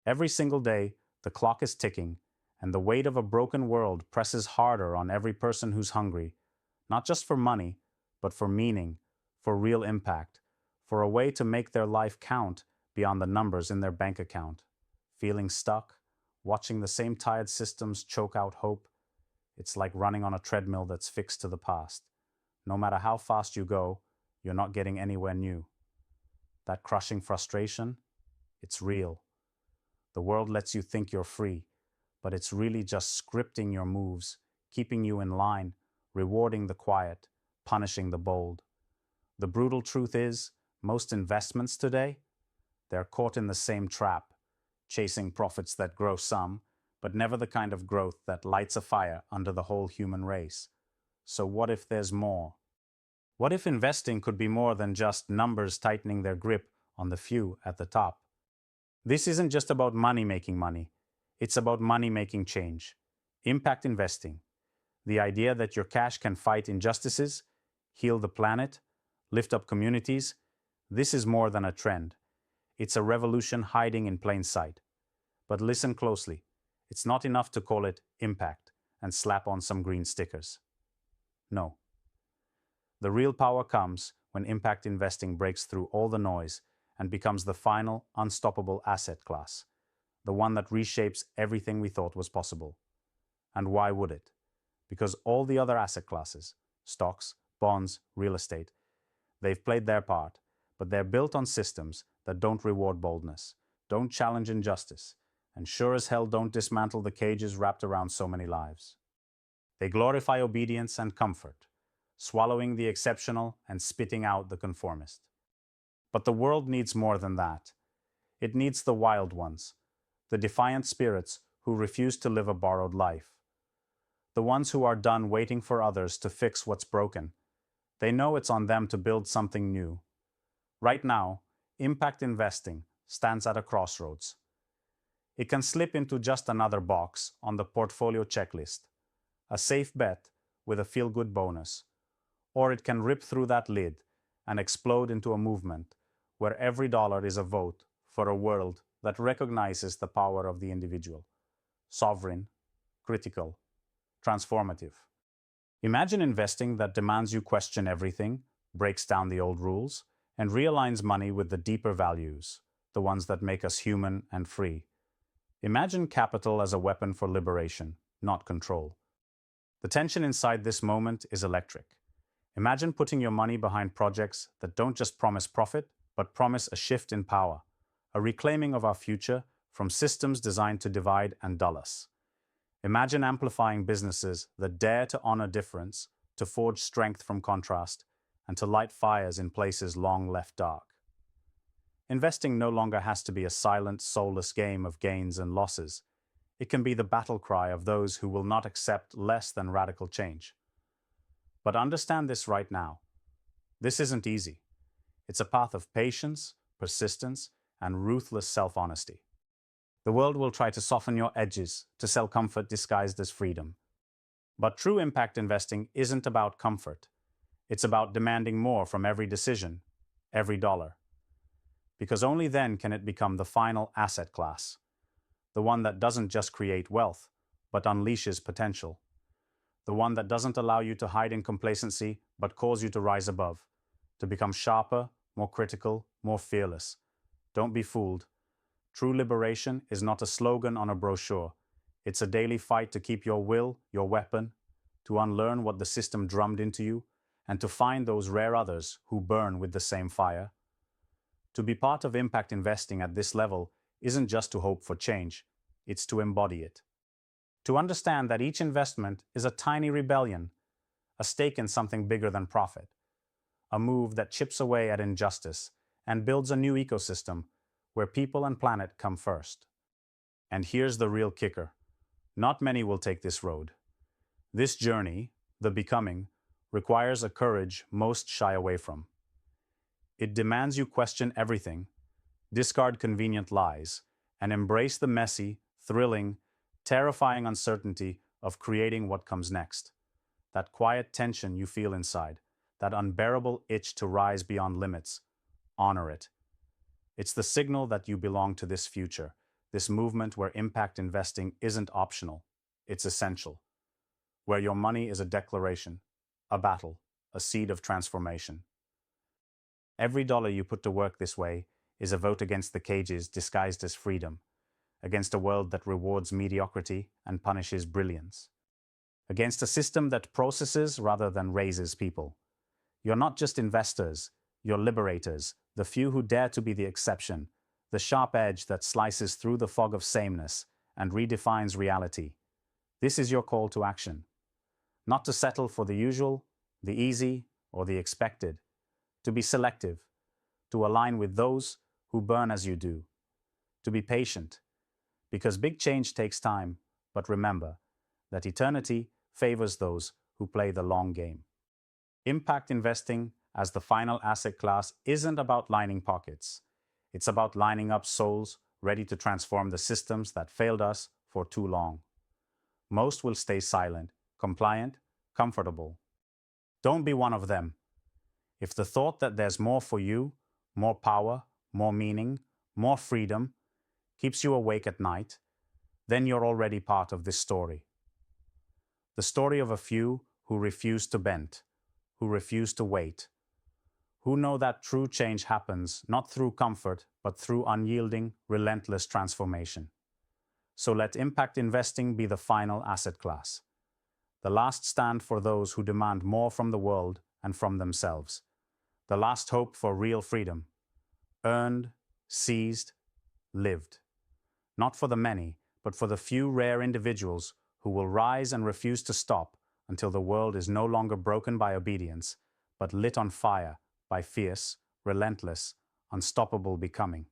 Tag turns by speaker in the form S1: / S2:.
S1: Every single day, the clock is ticking, and the weight of a broken world presses harder on every person who's hungry, not just for money, but for meaning, for real impact, for a way to make their life count beyond the numbers in their bank account. Feeling stuck, watching the same tired systems choke out hope, it's like running on a treadmill that's fixed to the past. No matter how fast you go, you're not getting anywhere new. That crushing frustration, it's real. The world lets you think you're free, but it's really just scripting your moves, keeping you in line, rewarding the quiet, punishing the bold. The brutal truth is, most investments today, they're caught in the same trap, chasing profits that grow some, but never the kind of growth that lights a fire under the whole human race. So what if there's more? What if investing could be more than just numbers tightening their grip on the few at the top? This isn't just about money making money. It's about money making change. Impact investing. The idea that your cash can fight injustices, heal the planet, lift up communities. This is more than a trend. It's a revolution hiding in plain sight. But listen closely. It's not enough to call it impact and slap on some green stickers. No. The real power comes when impact investing breaks through all the noise and becomes the final, unstoppable asset class, the one that reshapes everything we thought was possible. And why would it? Because all the other asset classes, stocks, bonds, real estate, they've played their part, but they're built on systems that don't reward boldness, don't challenge injustice, and sure as hell don't dismantle the cages wrapped around so many lives. They glorify obedience and comfort, swallowing the exceptional and spitting out the conformist. But the world needs more than that. It needs the wild ones, the defiant spirits who refuse to live a borrowed life, the ones who are done waiting for others to fix what's broken. They know it's on them to build something new. Right now, impact investing stands at a crossroads. It can slip into just another box on the portfolio checklist, a safe bet with a feel-good bonus, or it can rip through that lid and explode into a movement where every dollar is a vote for a world that recognizes the power of the individual, sovereign, critical, transformative. Imagine investing that demands you question everything, breaks down the old rules, and realigns money with the deeper values, the ones that make us human and free. Imagine capital as a weapon for liberation, not control. The tension inside this moment is electric. Imagine putting your money behind projects that don't just promise profit, but promise a shift in power, a reclaiming of our future from systems designed to divide and dull us. Imagine amplifying businesses that dare to honor difference, to forge strength from contrast, and to light fires in places long left dark. Investing no longer has to be a silent, soulless game of gains and losses. It can be the battle cry of those who will not accept less than radical change. But understand this right now. This isn't easy. It's a path of patience, persistence, and ruthless self-honesty. The world will try to soften your edges, to sell comfort disguised as freedom. But true impact investing isn't about comfort. It's about demanding more from every decision, every dollar. Because only then can it become the final asset class, the one that doesn't just create wealth, but unleashes potential, the one that doesn't allow you to hide in complacency, but calls you to rise above, to become sharper, more critical, more fearless. Don't be fooled. True liberation is not a slogan on a brochure. It's a daily fight to keep your will, your weapon, to unlearn what the system drummed into you, and to find those rare others who burn with the same fire. To be part of impact investing at this level isn't just to hope for change, it's to embody it. To understand that each investment is a tiny rebellion, a stake in something bigger than profit, a move that chips away at injustice and builds a new ecosystem where people and planet come first. And here's the real kicker. Not many will take this road. This journey, the becoming, requires a courage most shy away from. It demands you question everything, discard convenient lies, and embrace the messy, thrilling, terrifying uncertainty of creating what comes next. That quiet tension you feel inside, that unbearable itch to rise beyond limits, honor it. It's the signal that you belong to this future, this movement where impact investing isn't optional, it's essential, where your money is a declaration, a battle, a seed of transformation. Every dollar you put to work this way is a vote against the cages disguised as freedom, against a world that rewards mediocrity and punishes brilliance, against a system that processes rather than raises people. You're not just investors, you're liberators, the few who dare to be the exception, the sharp edge that slices through the fog of sameness and redefines reality. This is your call to action. Not to settle for the usual, the easy, or the expected. To be selective. To align with those who burn as you do. To be patient. Because big change takes time, but remember that eternity favors those who play the long game. Impact investing as the final asset class isn't about lining pockets. It's about lining up souls ready to transform the systems that failed us for too long. Most will stay silent, compliant, comfortable. Don't be one of them. If the thought that there's more for you, more power, more meaning, more freedom, keeps you awake at night, then you're already part of this story. The story of a few who refuse to bend, who refuse to wait, who know that true change happens not through comfort, but through unyielding, relentless transformation. So let impact investing be the final asset class. The last stand for those who demand more from the world and from themselves. The last hope for real freedom. Earned, seized, lived. Not for the many, but for the few rare individuals who will rise and refuse to stop until the world is no longer broken by obedience, but lit on fire by fierce, relentless, unstoppable becoming.